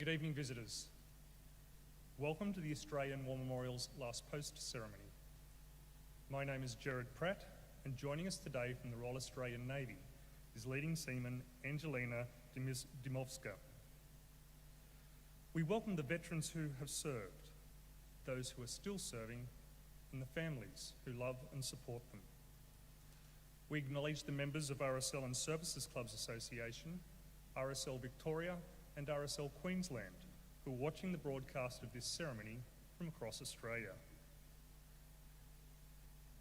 Good evening, visitors. Welcome to the Australian War Memorial's last post ceremony. My name is Gerard Pratt, and joining us today from the Royal Australian Navy is leading seaman Angelina Dymovska. We welcome the veterans who have served, those who are still serving, and the families who love and support them. We acknowledge the members of RSL and Services Clubs Association, RSL Victoria, and RSL Queensland, who are watching the broadcast of this ceremony from across Australia.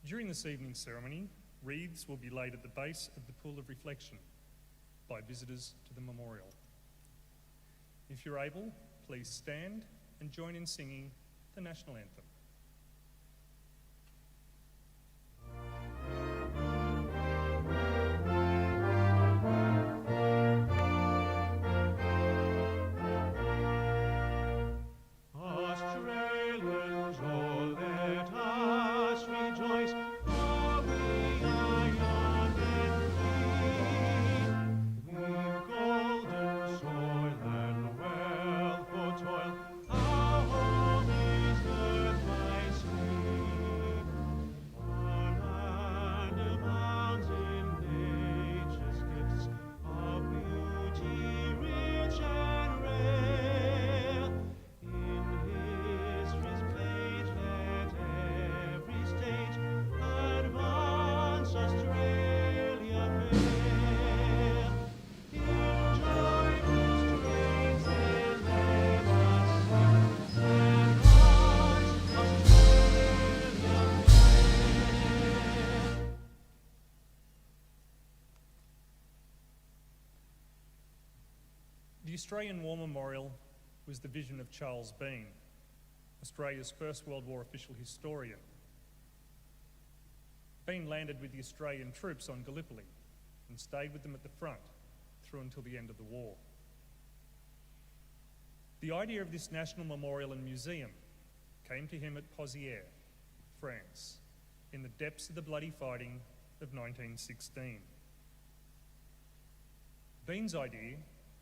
During this evening's ceremony, wreaths will be laid at the base of the Pool of Reflection by visitors to the memorial. If you're able, please stand and join in singing the National Anthem. The Australian War Memorial was the vision of Charles Bean, Australia's First World War official historian. Bean landed with the Australian troops on Gallipoli and stayed with them at the front through until the end of the war. The idea of this national memorial and museum came to him at Pozières, France, in the depths of the bloody fighting of 1916. Bean's idea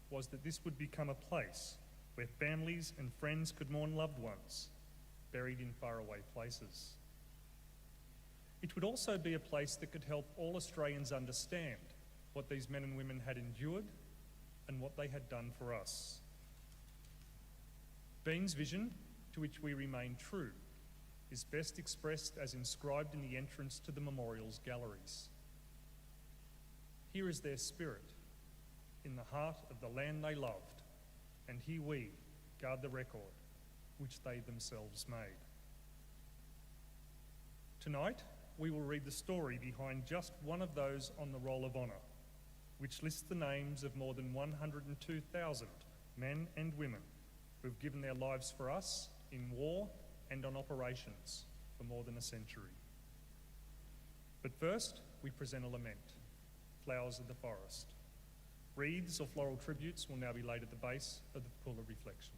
was that this would become a place where families and friends could mourn loved ones buried in faraway places. It would also be a place that could help all Australians understand what these men and women had endured and what they had done for us. Bean's vision, to which we remain true, is best expressed as inscribed in the entrance to the memorial's galleries. Here is their spirit, in the heart of the land they loved, and here we guard the record which they themselves made. Tonight, we will read the story behind just one of those on the Roll of Honour, which lists the names of more than 102,000 men and women who have given their lives for us in war and on operations for more than a century. But first, we present a lament, Flowers of the Forest. Wreaths or floral tributes will now be laid at the base of the Pool of Reflection.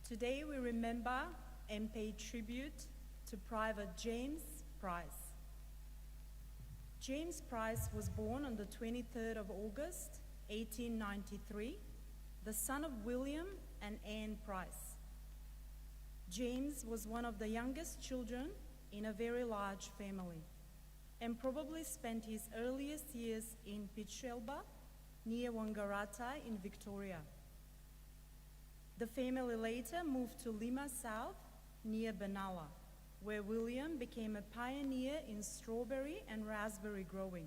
Today we remember and pay tribute to Private James Price. James Price was born on the 23rd of August, 1893, the son of William and Anne Price. James was one of the youngest children in a very large family and probably spent his earliest years in Pitchelba, near Wangaratta in Victoria. The family later moved to Lima South, near Benalla, where William became a pioneer in strawberry and raspberry growing.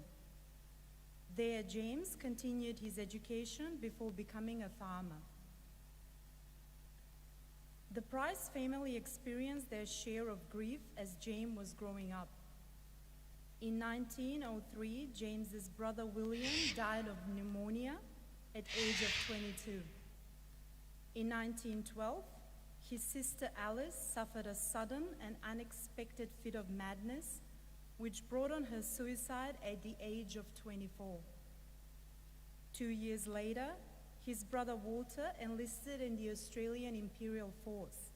There, James continued his education before becoming a farmer. The Price family experienced their share of grief as James was growing up. In 1903, James's brother William died of pneumonia at age of 22. In 1912, his sister Alice suffered a sudden and unexpected fit of madness, which brought on her suicide at the age of 24. 2 years later, his brother Walter enlisted in the Australian Imperial Force.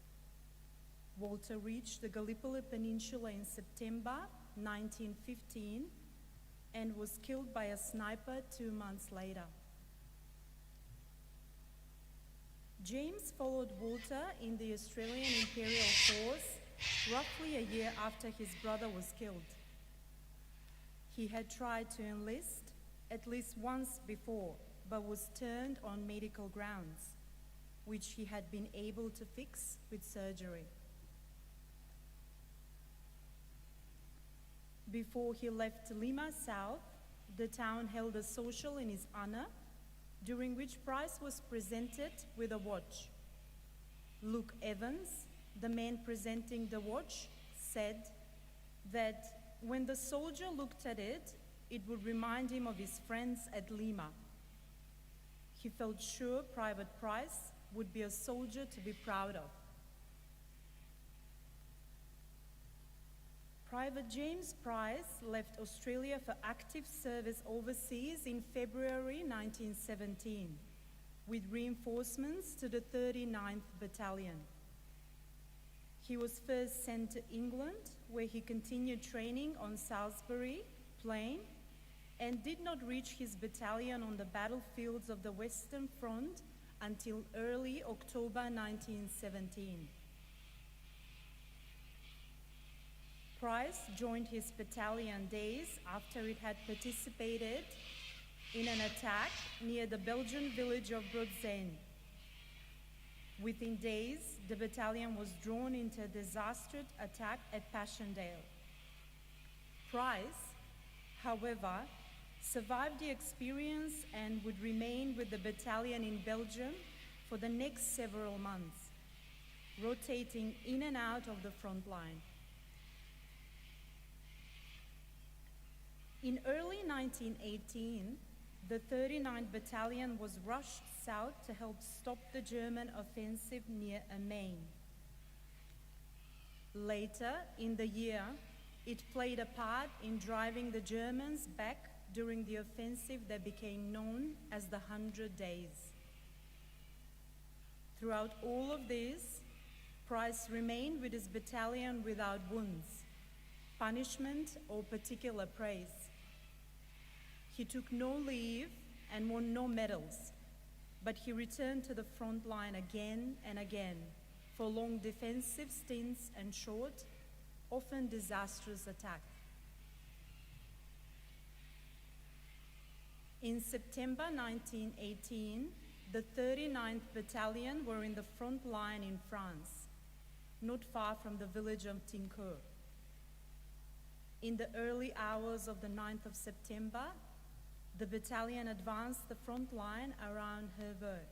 Walter reached the Gallipoli Peninsula in September 1915 and was killed by a sniper 2 months later. James followed Walter in the Australian Imperial Force roughly a year after his brother was killed. He had tried to enlist at least once before, but was turned on medical grounds, which he had been able to fix with surgery. Before he left Lima South, the town held a social in his honor, during which Price was presented with a watch. Luke Evans, the man presenting the watch, said that when the soldier looked at it, it would remind him of his friends at Lima. He felt sure Private Price would be a soldier to be proud of. Private James Price left Australia for active service overseas in February 1917 with reinforcements to the 39th Battalion. He was first sent to England, where he continued training on Salisbury Plain and did not reach his battalion on the battlefields of the Western Front until early October 1917. Price joined his battalion days after it had participated in an attack near the Belgian village of Brodzane. Within days, the battalion was drawn into a disastrous attack at Passchendaele. Price, however, survived the experience and would remain with the battalion in Belgium for the next several months, rotating in and out of the front line. In early 1918, the 39th Battalion was rushed south to help stop the German offensive near Amiens. Later in the year, it played a part in driving the Germans back during the offensive that became known as the 100 Days. Throughout all of this, Price remained with his battalion without wounds, punishment, or particular praise. He took no leave and won no medals, but he returned to the front line again and again for long defensive stints and short, often disastrous attacks. In September 1918, the 39th Battalion were in the front line in France, not far from the village of Tincourt. In the early hours of the 9th of September, the battalion advanced the front line around Herveux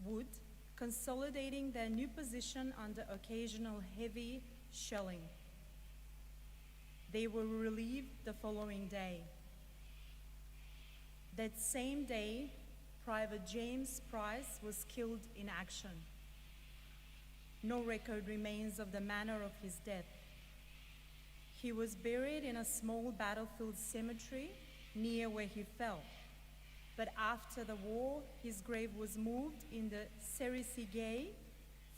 Wood, consolidating their new position under occasional heavy shelling. They were relieved the following day. That same day, Private James Price was killed in action. No record remains of the manner of his death. He was buried in a small battlefield cemetery near where he fell, but after the war, his grave was moved in the Cerisy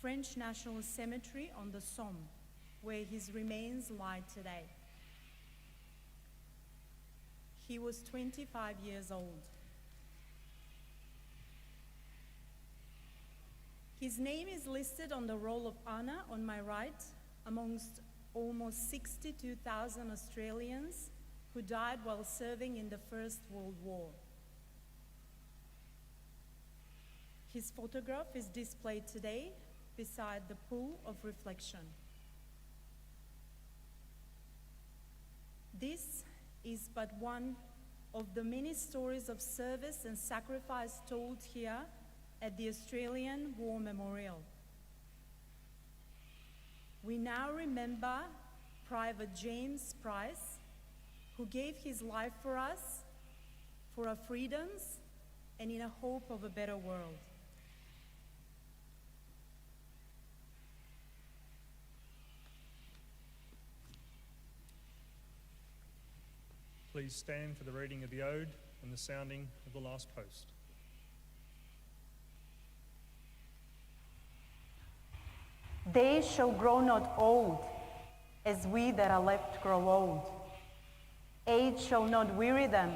French National Cemetery on the Somme, where his remains lie today. He was 25 years old. His name is listed on the Roll of Honour on my right amongst almost 62,000 Australians who died while serving in the First World War. His photograph is displayed today beside the pool of reflection. This is but one of the many stories of service and sacrifice told here at the Australian War Memorial. We now remember Private James Price, who gave his life for us, for our freedoms, and in a hope of a better world. Please stand for the reading of the Ode and the sounding of the last post. They shall grow not old, as we that are left grow old. Age shall not weary them,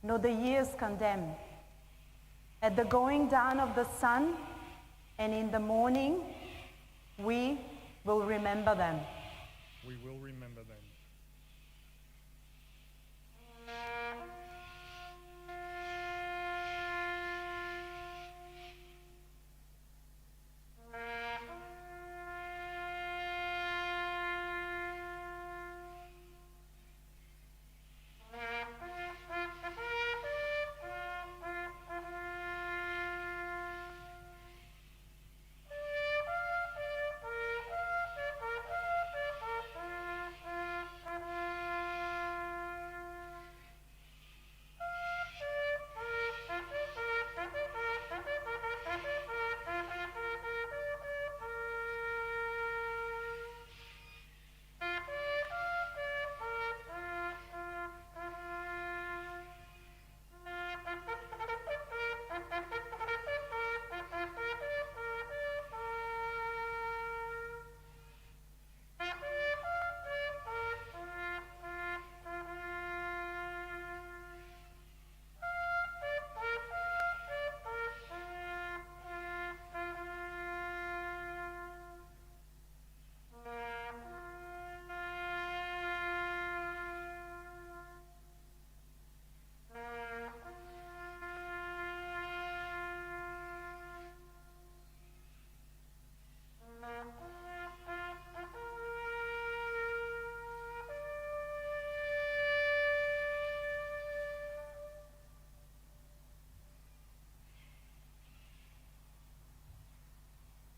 nor the years condemn. At the going down of the sun, and in the morning, we will remember them. We will remember them.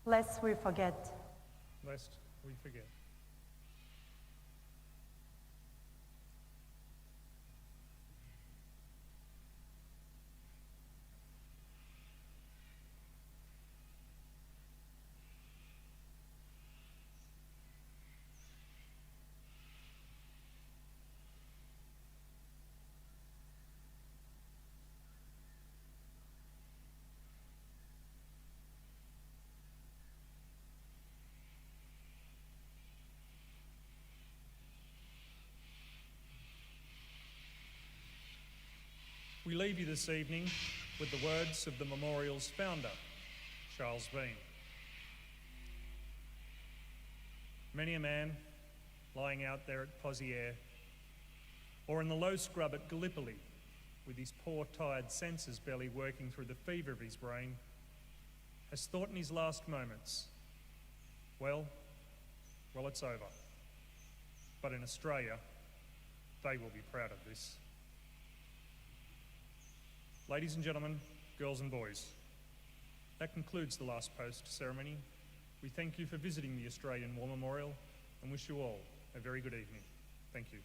Lest we forget. Lest we forget. We leave you this evening with the words of the memorial's founder, Charles Bean. Many a man lying out there at Pozières, or in the low scrub at Gallipoli, with his poor tired senses barely working through the fever of his brain, has thought in his last moments, well, it's over. But in Australia, they will be proud of this. Ladies and gentlemen, girls and boys, that concludes the last post ceremony. We thank you for visiting the Australian War Memorial and wish you all a very good evening. Thank you.